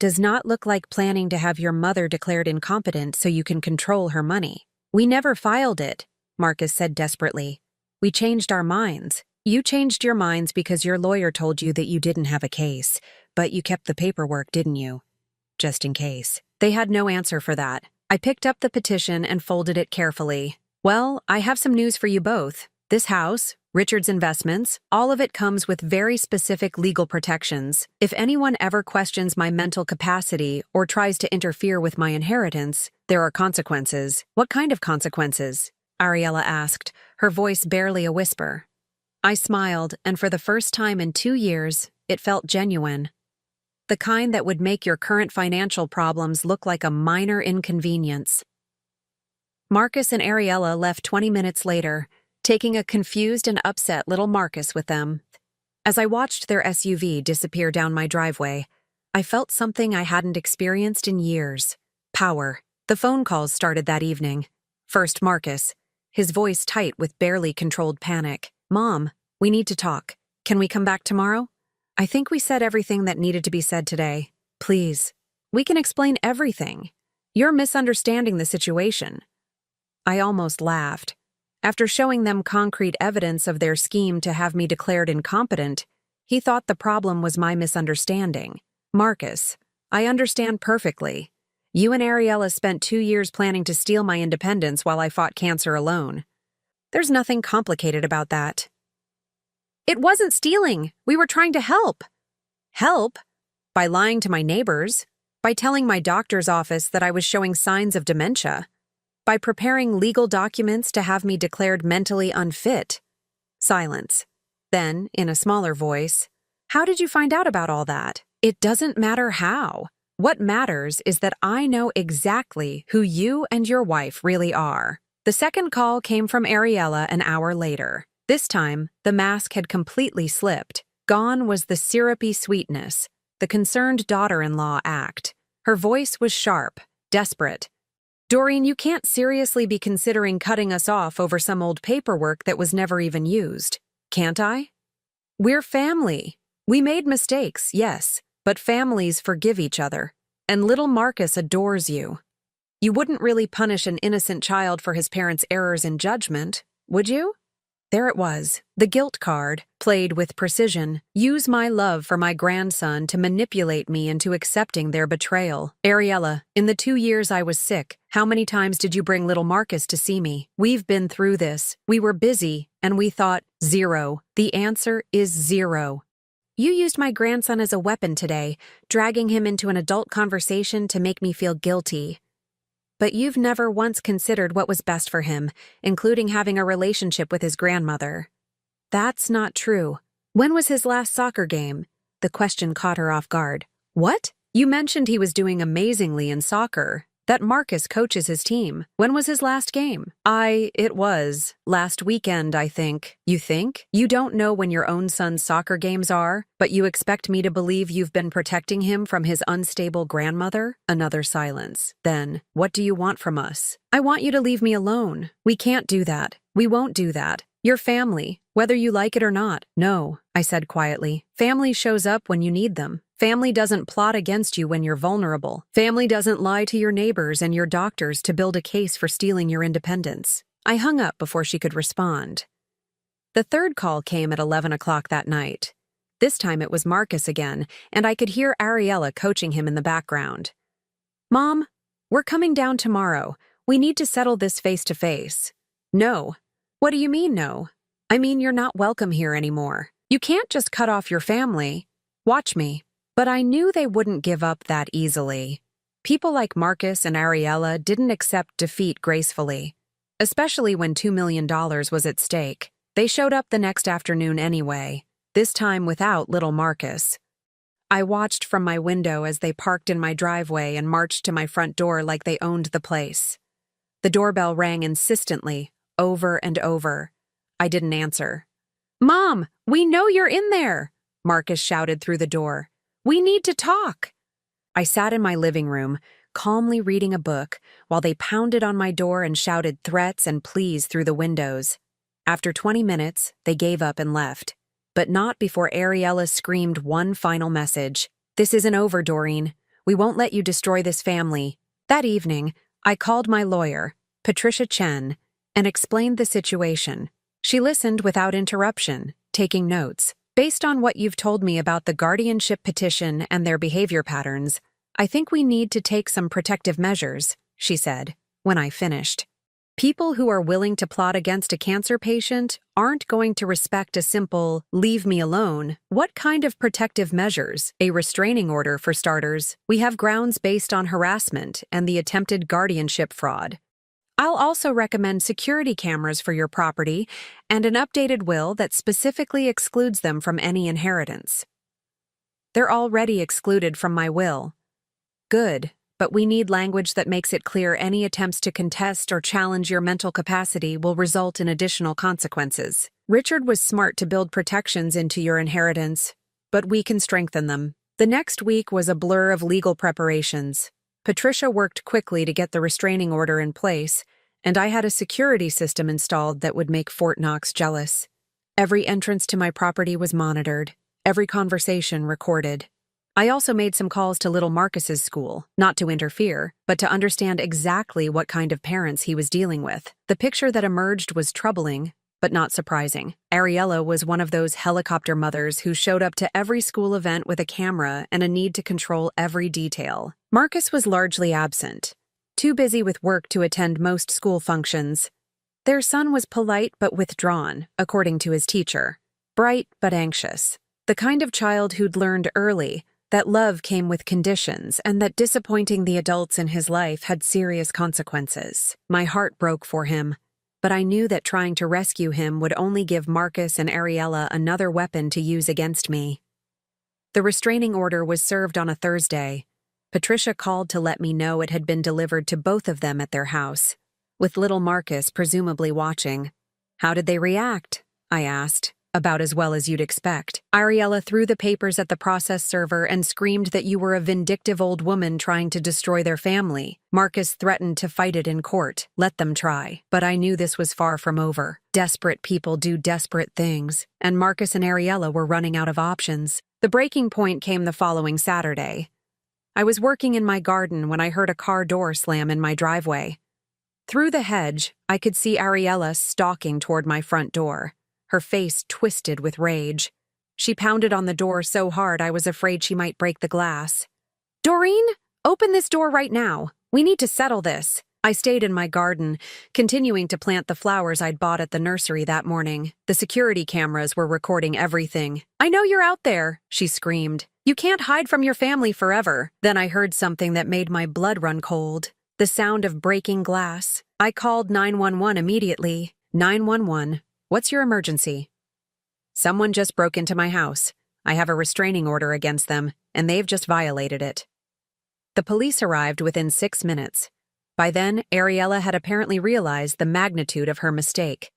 does not look like planning to have your mother declared incompetent so you can control her money. We never filed it, Marcus said desperately. We changed our minds. You changed your minds because your lawyer told you that you didn't have a case, but you kept the paperwork, didn't you? Just in case. They had no answer for that. I picked up the petition and folded it carefully. Well, I have some news for you both. This house, Richard's investments, all of it comes with very specific legal protections. If anyone ever questions my mental capacity or tries to interfere with my inheritance, there are consequences. What kind of consequences? Ariella asked, her voice barely a whisper. I smiled, and for the first time in 2 years, it felt genuine. The kind that would make your current financial problems look like a minor inconvenience. Marcus and Ariella left 20 minutes later, taking a confused and upset little Marcus with them. As I watched their SUV disappear down my driveway, I felt something I hadn't experienced in years. Power. The phone calls started that evening. First Marcus, his voice tight with barely controlled panic. Mom, we need to talk. Can we come back tomorrow? I think we said everything that needed to be said today. Please. We can explain everything. You're misunderstanding the situation. I almost laughed. After showing them concrete evidence of their scheme to have me declared incompetent, he thought the problem was my misunderstanding. Marcus, I understand perfectly. You and Ariella spent 2 years planning to steal my independence while I fought cancer alone. There's nothing complicated about that. It wasn't stealing. We were trying to help. Help? By lying to my neighbors, by telling my doctor's office that I was showing signs of dementia, by preparing legal documents to have me declared mentally unfit. Silence. Then, in a smaller voice, how did you find out about all that? It doesn't matter how. What matters is that I know exactly who you and your wife really are. The second call came from Ariella an hour later. This time, the mask had completely slipped. Gone was the syrupy sweetness, the concerned daughter-in-law act. Her voice was sharp, desperate. Doreen, you can't seriously be considering cutting us off over some old paperwork that was never even used, can't I? We're family. We made mistakes, yes, but families forgive each other. And little Marcus adores you. You wouldn't really punish an innocent child for his parents' errors in judgment, would you? There it was, the guilt card, played with precision. Use my love for my grandson to manipulate me into accepting their betrayal. Ariella, in the 2 years I was sick, how many times did you bring little Marcus to see me? We've been through this. We were busy, and we thought, 0. The answer is 0. You used my grandson as a weapon today, dragging him into an adult conversation to make me feel guilty. But you've never once considered what was best for him, including having a relationship with his grandmother. That's not true. When was his last soccer game? The question caught her off guard. What? You mentioned he was doing amazingly in soccer, that Marcus coaches his team. When was his last game? It was last weekend, I think. You think? You don't know when your own son's soccer games are, but you expect me to believe you've been protecting him from his unstable grandmother? Another silence. Then, what do you want from us? I want you to leave me alone. We can't do that. We won't do that. You're family, whether you like it or not. No, I said quietly. Family shows up when you need them. Family doesn't plot against you when you're vulnerable. Family doesn't lie to your neighbors and your doctors to build a case for stealing your independence. I hung up before she could respond. The third call came at 11 o'clock that night. This time it was Marcus again, and I could hear Ariella coaching him in the background. Mom, we're coming down tomorrow. We need to settle this face-to-face. No. What do you mean, no? I mean you're not welcome here anymore. You can't just cut off your family. Watch me. But I knew they wouldn't give up that easily. People like Marcus and Ariella didn't accept defeat gracefully. especially when $2 million was at stake. They showed up the next afternoon anyway, this time without little Marcus. I watched from my window as they parked in my driveway and marched to my front door like they owned the place. The doorbell rang insistently, over and over. I didn't answer. "Mom, we know you're in there!" Marcus shouted through the door. "We need to talk!" I sat in my living room, calmly reading a book, while they pounded on my door and shouted threats and pleas through the windows. After 20 minutes, they gave up and left. But not before Ariella screamed one final message. "This isn't over, Doreen. We won't let you destroy this family." That evening, I called my lawyer, Patricia Chen, and explained the situation. She listened without interruption, taking notes. "Based on what you've told me about the guardianship petition and their behavior patterns, I think we need to take some protective measures," she said, when I finished. People who are willing to plot against a cancer patient aren't going to respect a simple, "leave me alone." What kind of protective measures? A restraining order, for starters. We have grounds based on harassment and the attempted guardianship fraud. I'll also recommend security cameras for your property and an updated will that specifically excludes them from any inheritance. They're already excluded from my will. Good. But we need language that makes it clear any attempts to contest or challenge your mental capacity will result in additional consequences. Richard was smart to build protections into your inheritance, but we can strengthen them. The next week was a blur of legal preparations. Patricia worked quickly to get the restraining order in place, and I had a security system installed that would make Fort Knox jealous. Every entrance to my property was monitored, every conversation recorded. I also made some calls to little Marcus's school, not to interfere, but to understand exactly what kind of parents he was dealing with. The picture that emerged was troubling, but not surprising. Ariella was one of those helicopter mothers who showed up to every school event with a camera and a need to control every detail. Marcus was largely absent, too busy with work to attend most school functions. Their son was polite but withdrawn, according to his teacher, bright but anxious. The kind of child who'd learned early that love came with conditions and that disappointing the adults in his life had serious consequences. My heart broke for him, but I knew that trying to rescue him would only give Marcus and Ariella another weapon to use against me. The restraining order was served on a Thursday. Patricia called to let me know it had been delivered to both of them at their house, with little Marcus presumably watching. "How did they react?" I asked. "About as well as you'd expect. Ariella threw the papers at the process server and screamed that you were a vindictive old woman trying to destroy their family. Marcus threatened to fight it in court. Let them try. But I knew this was far from over. Desperate people do desperate things, and Marcus and Ariella were running out of options. The breaking point came the following Saturday. I was working in my garden when I heard a car door slam in my driveway. Through the hedge, I could see Ariella stalking toward my front door, her face twisted with rage. She pounded on the door so hard I was afraid she might break the glass. "Doreen, open this door right now. We need to settle this." I stayed in my garden, continuing to plant the flowers I'd bought at the nursery that morning. The security cameras were recording everything. "I know you're out there," she screamed. "You can't hide from your family forever." Then I heard something that made my blood run cold. The sound of breaking glass. I called 911 immediately. 911. "What's your emergency?" "Someone just broke into my house. I have a restraining order against them, and they've just violated it." The police arrived within 6 minutes. By then, Ariella had apparently realized the magnitude of her mistake.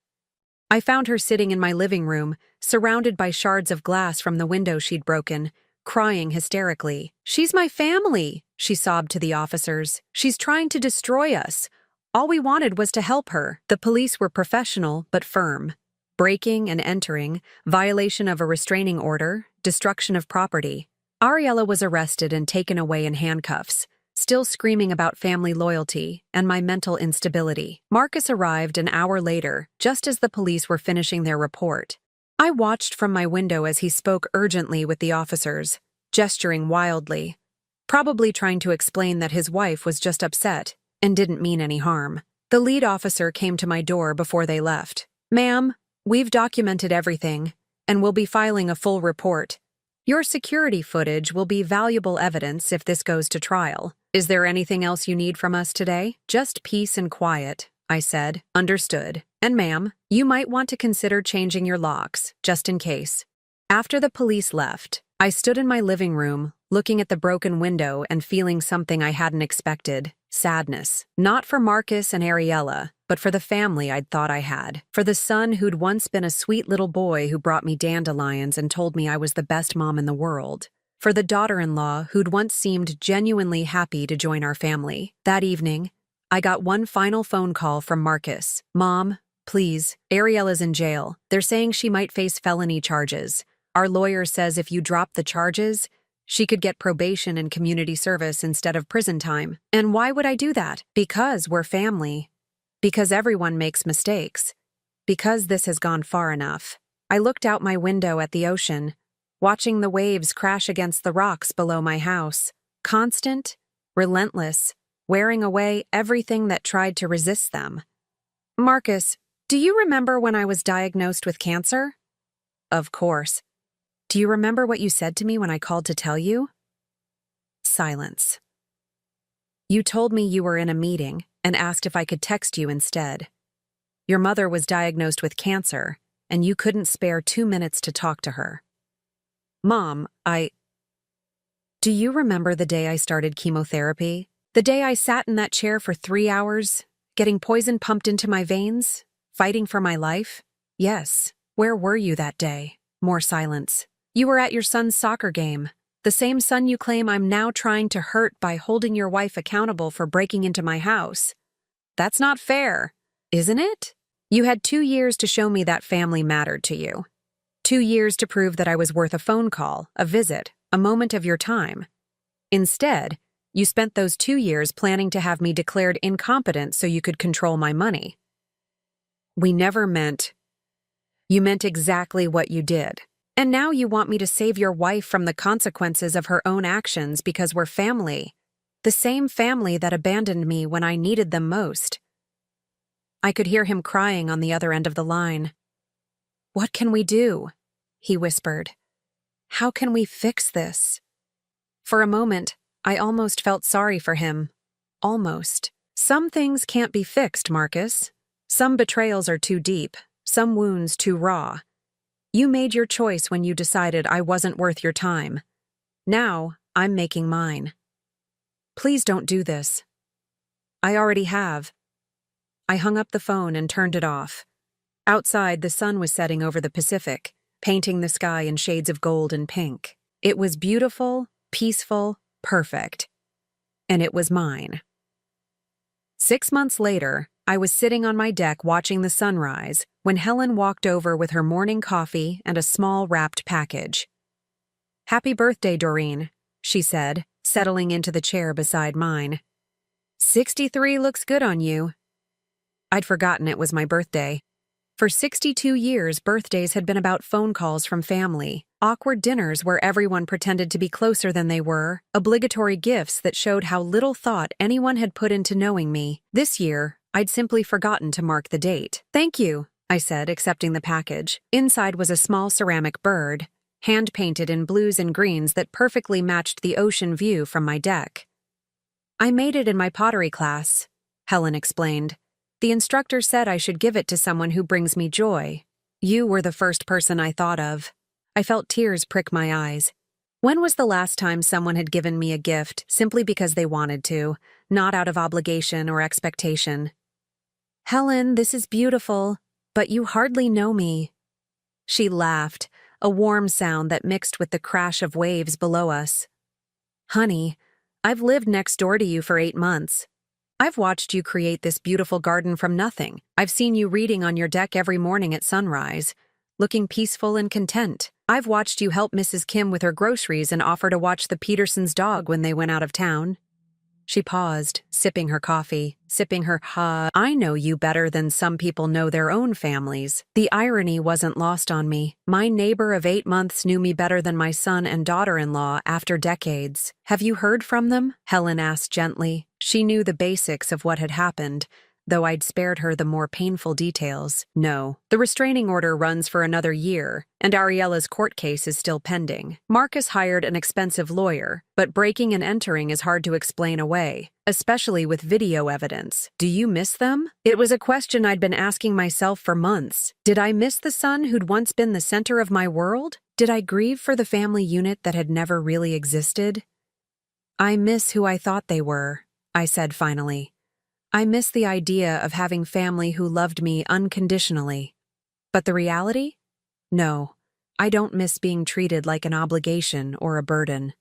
I found her sitting in my living room, surrounded by shards of glass from the window she'd broken, crying hysterically. "She's my family," she sobbed to the officers. "She's trying to destroy us. All we wanted was to help her." The police were professional but firm. Breaking and entering, violation of a restraining order, destruction of property. Ariella was arrested and taken away in handcuffs, still screaming about family loyalty and my mental instability. Marcus arrived an hour later, just as the police were finishing their report. I watched from my window as he spoke urgently with the officers, gesturing wildly, probably trying to explain that his wife was just upset and didn't mean any harm. The lead officer came to my door before they left. "Ma'am, we've documented everything, and we'll be filing a full report. Your security footage will be valuable evidence if this goes to trial. Is there anything else you need from us today?" "Just peace and quiet," I said. Understood. And ma'am, you might want to consider changing your locks, just in case. After the police left, I stood in my living room, looking at the broken window and feeling something I hadn't expected: sadness. Not for Marcus and Ariella, but for the family I'd thought I had. For the son who'd once been a sweet little boy who brought me dandelions and told me I was the best mom in the world. For the daughter-in-law who'd once seemed genuinely happy to join our family. That evening, I got one final phone call from Marcus. Mom, please, Ariella's in jail. They're saying she might face felony charges. Our lawyer says if you drop the charges, she could get probation and community service instead of prison time. And why would I do that? Because we're family. Because everyone makes mistakes. Because this has gone far enough. I looked out my window at the ocean, watching the waves crash against the rocks below my house. Constant, relentless, wearing away everything that tried to resist them. Marcus, do you remember when I was diagnosed with cancer? Of course. Do you remember what you said to me when I called to tell you? Silence. You told me you were in a meeting and asked if I could text you instead. Your mother was diagnosed with cancer, and you couldn't spare 2 minutes to talk to her. Mom, Do you remember the day I started chemotherapy? The day I sat in that chair for 3 hours, getting poison pumped into my veins, fighting for my life? Yes. Where were you that day? More silence. You were at your son's soccer game, the same son you claim I'm now trying to hurt by holding your wife accountable for breaking into my house. That's not fair, isn't it? You had 2 years to show me that family mattered to you. 2 years to prove that I was worth a phone call, a visit, a moment of your time. Instead, you spent those 2 years planning to have me declared incompetent so you could control my money. We never meant. You meant exactly what you did. And now you want me to save your wife from the consequences of her own actions because we're family. The same family that abandoned me when I needed them most. I could hear him crying on the other end of the line. What can we do? He whispered. How can we fix this? For a moment, I almost felt sorry for him. Almost. Some things can't be fixed, Marcus. Some betrayals are too deep, some wounds too raw. You made your choice when you decided I wasn't worth your time. Now, I'm making mine. Please don't do this. I already have. I hung up the phone and turned it off. Outside, the sun was setting over the Pacific, painting the sky in shades of gold and pink. It was beautiful, peaceful, perfect. And it was mine. 6 months later, I was sitting on my deck watching the sunrise when Helen walked over with her morning coffee and a small wrapped package. Happy birthday, Doreen, she said, settling into the chair beside mine. 63 looks good on you. I'd forgotten it was my birthday. For 62 years, birthdays had been about phone calls from family, awkward dinners where everyone pretended to be closer than they were, obligatory gifts that showed how little thought anyone had put into knowing me. This year, I'd simply forgotten to mark the date. Thank you, I said, accepting the package. Inside was a small ceramic bird, hand-painted in blues and greens that perfectly matched the ocean view from my deck. I made it in my pottery class, Helen explained. The instructor said I should give it to someone who brings me joy. You were the first person I thought of. I felt tears prick my eyes. When was the last time someone had given me a gift simply because they wanted to, not out of obligation or expectation? Helen, this is beautiful, but you hardly know me. She laughed, a warm sound that mixed with the crash of waves below us. Honey, I've lived next door to you for 8 months. I've watched you create this beautiful garden from nothing. I've seen you reading on your deck every morning at sunrise, looking peaceful and content. I've watched you help Mrs. Kim with her groceries and offer to watch the Petersons' dog when they went out of town. She paused, sipping her coffee, sipping her I know you better than some people know their own families. The irony wasn't lost on me. My neighbor of 8 months knew me better than my son and daughter-in-law after decades. Have you heard from them? Helen asked gently. She knew the basics of what had happened, though I'd spared her the more painful details. No, the restraining order runs for another year, and Ariella's court case is still pending. Marcus hired an expensive lawyer, but breaking and entering is hard to explain away, especially with video evidence. Do you miss them? It was a question I'd been asking myself for months. Did I miss the son who'd once been the center of my world? Did I grieve for the family unit that had never really existed? I miss who I thought they were, I said finally. I miss the idea of having family who loved me unconditionally. But the reality? No, I don't miss being treated like an obligation or a burden.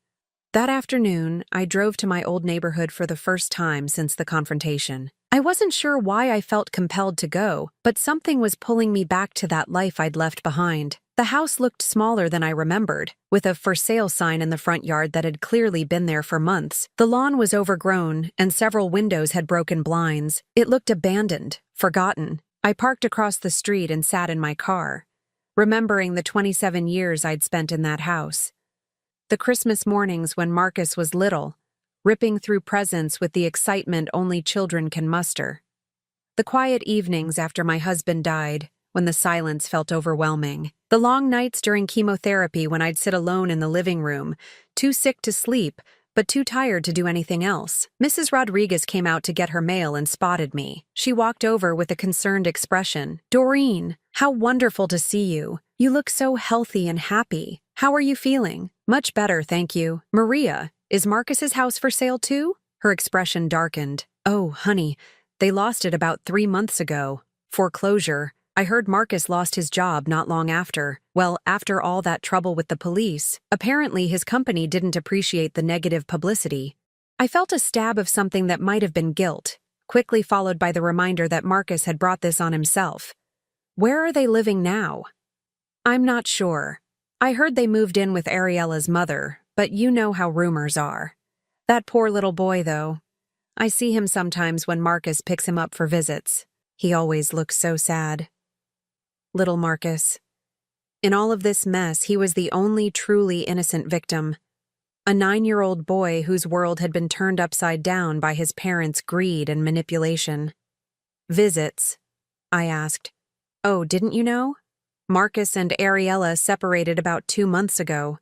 That afternoon, I drove to my old neighborhood for the first time since the confrontation. I wasn't sure why I felt compelled to go, but something was pulling me back to that life I'd left behind. The house looked smaller than I remembered, with a for sale sign in the front yard that had clearly been there for months. The lawn was overgrown, and several windows had broken blinds. It looked abandoned, forgotten. I parked across the street and sat in my car, remembering the 27 years I'd spent in that house. The Christmas mornings when Marcus was little, ripping through presents with the excitement only children can muster. The quiet evenings after my husband died, when the silence felt overwhelming. The long nights during chemotherapy when I'd sit alone in the living room, too sick to sleep, but too tired to do anything else. Mrs. Rodriguez came out to get her mail and spotted me. She walked over with a concerned expression. "Doreen, how wonderful to see you. You look so healthy and happy. How are you feeling?" "Much better, thank you." "Maria, is Marcus's house for sale too?" Her expression darkened. "Oh, honey, they lost it about 3 months ago. Foreclosure. I heard Marcus lost his job not long after. Well, after all that trouble with the police, apparently his company didn't appreciate the negative publicity." I felt a stab of something that might have been guilt, quickly followed by the reminder that Marcus had brought this on himself. "Where are they living now?" "I'm not sure. I heard they moved in with Ariella's mother, but you know how rumors are. That poor little boy, though. I see him sometimes when Marcus picks him up for visits. He always looks so sad." Little Marcus. In all of this mess, he was the only truly innocent victim. A 9-year-old boy whose world had been turned upside down by his parents' greed and manipulation. "Visits?" I asked. "Oh, didn't you know? Marcus and Ariella separated about 2 months ago.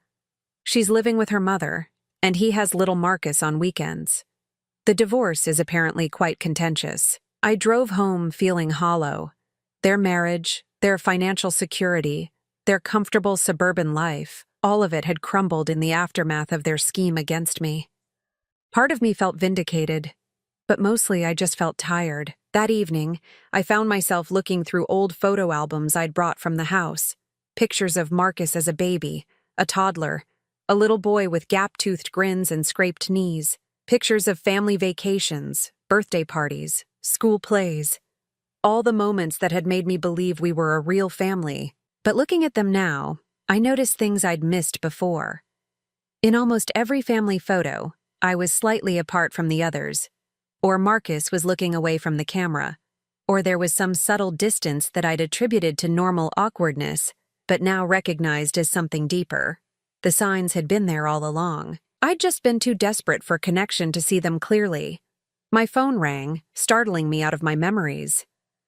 She's living with her mother, and he has little Marcus on weekends. The divorce is apparently quite contentious." I drove home feeling hollow. Their marriage, their financial security, their comfortable suburban life, all of it had crumbled in the aftermath of their scheme against me. Part of me felt vindicated, but mostly I just felt tired. That evening, I found myself looking through old photo albums I'd brought from the house. Pictures of Marcus as a baby, a toddler, a little boy with gap-toothed grins and scraped knees. Pictures of family vacations, birthday parties, school plays. All the moments that had made me believe we were a real family. But looking at them now, I noticed things I'd missed before. In almost every family photo, I was slightly apart from the others. Or Marcus was looking away from the camera. Or there was some subtle distance that I'd attributed to normal awkwardness, but now recognized as something deeper. The signs had been there all along. I'd just been too desperate for connection to see them clearly. My phone rang, startling me out of my memories.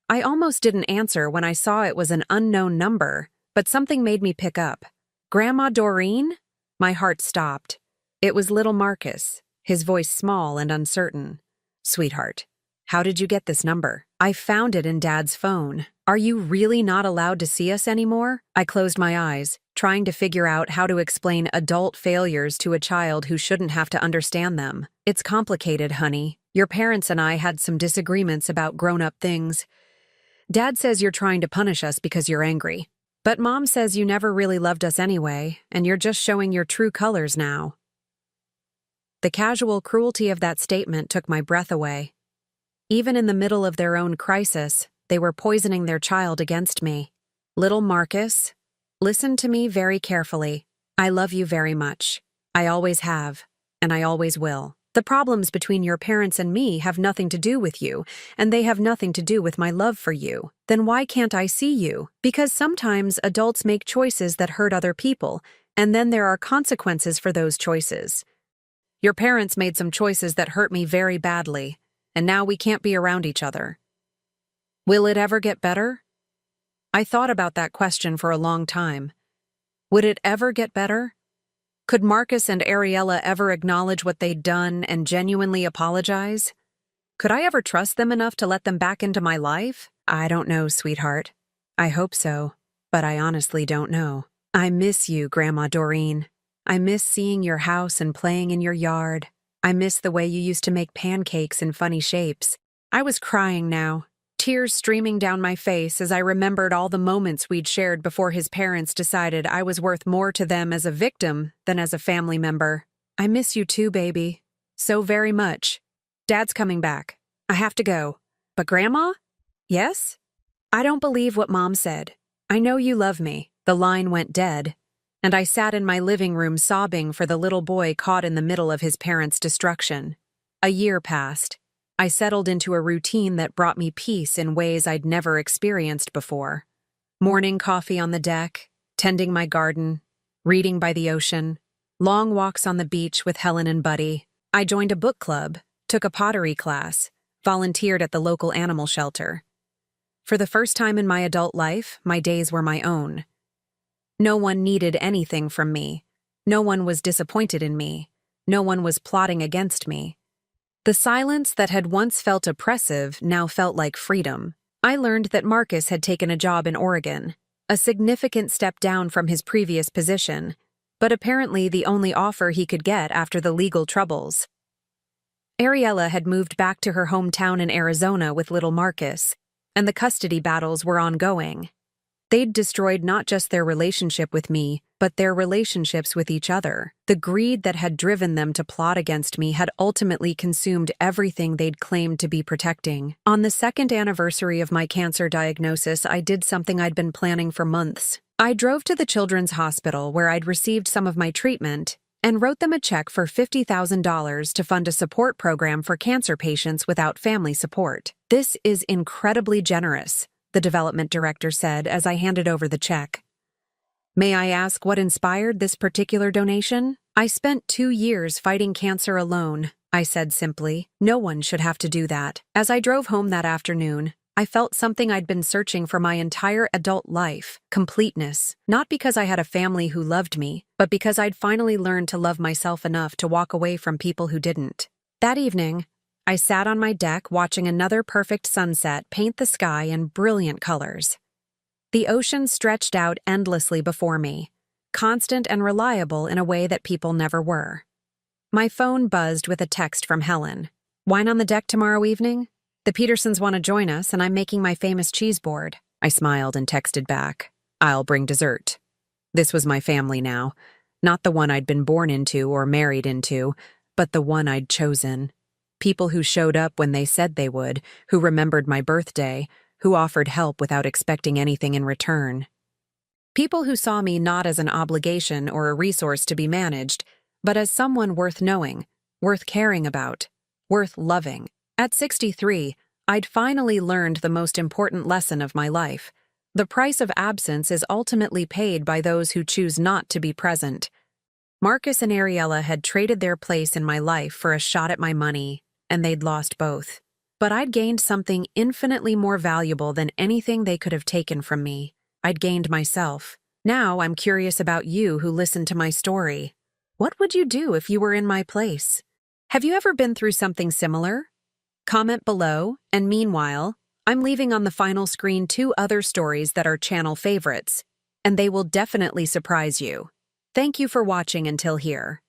I almost didn't answer when I saw it was an unknown number, but something made me pick up. "Grandma Doreen?" My heart stopped. It was little Marcus, his voice small and uncertain. "Sweetheart, how did you get this number?" "I found it in Dad's phone. Are you really not allowed to see us anymore?" I closed my eyes, trying to figure out how to explain adult failures to a child who shouldn't have to understand them. "It's complicated, honey. Your parents and I had some disagreements about grown-up things. Dad says you're trying to punish us because you're angry. But Mom says you never really loved us anyway, and you're just showing your true colors now." The casual cruelty of that statement took my breath away. Even in the middle of their own crisis, they were poisoning their child against me. "Little Marcus, listen to me very carefully. I love you very much. I always have, and I always will. The problems between your parents and me have nothing to do with you, and they have nothing to do with my love for you. Then why can't I see you? Because sometimes adults make choices that hurt other people, and then there are consequences for those choices. Your parents made some choices that hurt me very badly, and now we can't be around each other. Will it ever get better? I thought about that question for a long time. Would it ever get better? Could Marcus and Ariella ever acknowledge what they'd done and genuinely apologize? Could I ever trust them enough to let them back into my life? I don't know, sweetheart. I hope so, but I honestly don't know. I miss you, Grandma Doreen. I miss seeing your house and playing in your yard. I miss the way you used to make pancakes in funny shapes. I was crying now, tears streaming down my face as I remembered all the moments we'd shared before his parents decided I was worth more to them as a victim than as a family member. I miss you too, baby. So very much. Dad's coming back. I have to go. But Grandma? Yes? I don't believe what Mom said. I know you love me. The line went dead, and I sat in my living room sobbing for the little boy caught in the middle of his parents' destruction. A year passed. I settled into a routine that brought me peace in ways I'd never experienced before. Morning coffee on the deck, tending my garden, reading by the ocean, long walks on the beach with Helen and Buddy. I joined a book club, took a pottery class, volunteered at the local animal shelter. For the first time in my adult life, my days were my own. No one needed anything from me. No one was disappointed in me. No one was plotting against me. The silence that had once felt oppressive now felt like freedom. I learned that Marcus had taken a job in Oregon, a significant step down from his previous position, but apparently the only offer he could get after the legal troubles. Ariella had moved back to her hometown in Arizona with little Marcus, and the custody battles were ongoing. They'd destroyed not just their relationship with me, but their relationships with each other. The greed that had driven them to plot against me had ultimately consumed everything they'd claimed to be protecting. On the second anniversary of my cancer diagnosis, I did something I'd been planning for months. I drove to the Children's Hospital where I'd received some of my treatment and wrote them a check for $50,000 to fund a support program for cancer patients without family support. "This is incredibly generous," the development director said as I handed over the check. "May I ask what inspired this particular donation?" "I spent 2 years fighting cancer alone," I said simply. "No one should have to do that." As I drove home that afternoon, I felt something I'd been searching for my entire adult life: completeness. Not because I had a family who loved me, but because I'd finally learned to love myself enough to walk away from people who didn't. That evening, I sat on my deck watching another perfect sunset paint the sky in brilliant colors. The ocean stretched out endlessly before me, constant and reliable in a way that people never were. My phone buzzed with a text from Helen. "Wine on the deck tomorrow evening? The Petersons want to join us, and I'm making my famous cheese board." I smiled and texted back, "I'll bring dessert." This was my family now, not the one I'd been born into or married into, but the one I'd chosen. People who showed up when they said they would, who remembered my birthday, who offered help without expecting anything in return. People who saw me not as an obligation or a resource to be managed, but as someone worth knowing, worth caring about, worth loving. At 63, I'd finally learned the most important lesson of my life. The price of absence is ultimately paid by those who choose not to be present. Marcus and Ariella had traded their place in my life for a shot at my money, and they'd lost both. But I'd gained something infinitely more valuable than anything they could have taken from me. I'd gained myself. Now I'm curious about you who listened to my story. What would you do if you were in my place? Have you ever been through something similar? Comment below, and meanwhile, I'm leaving on the final screen 2 other stories that are channel favorites, and they will definitely surprise you. Thank you for watching until here.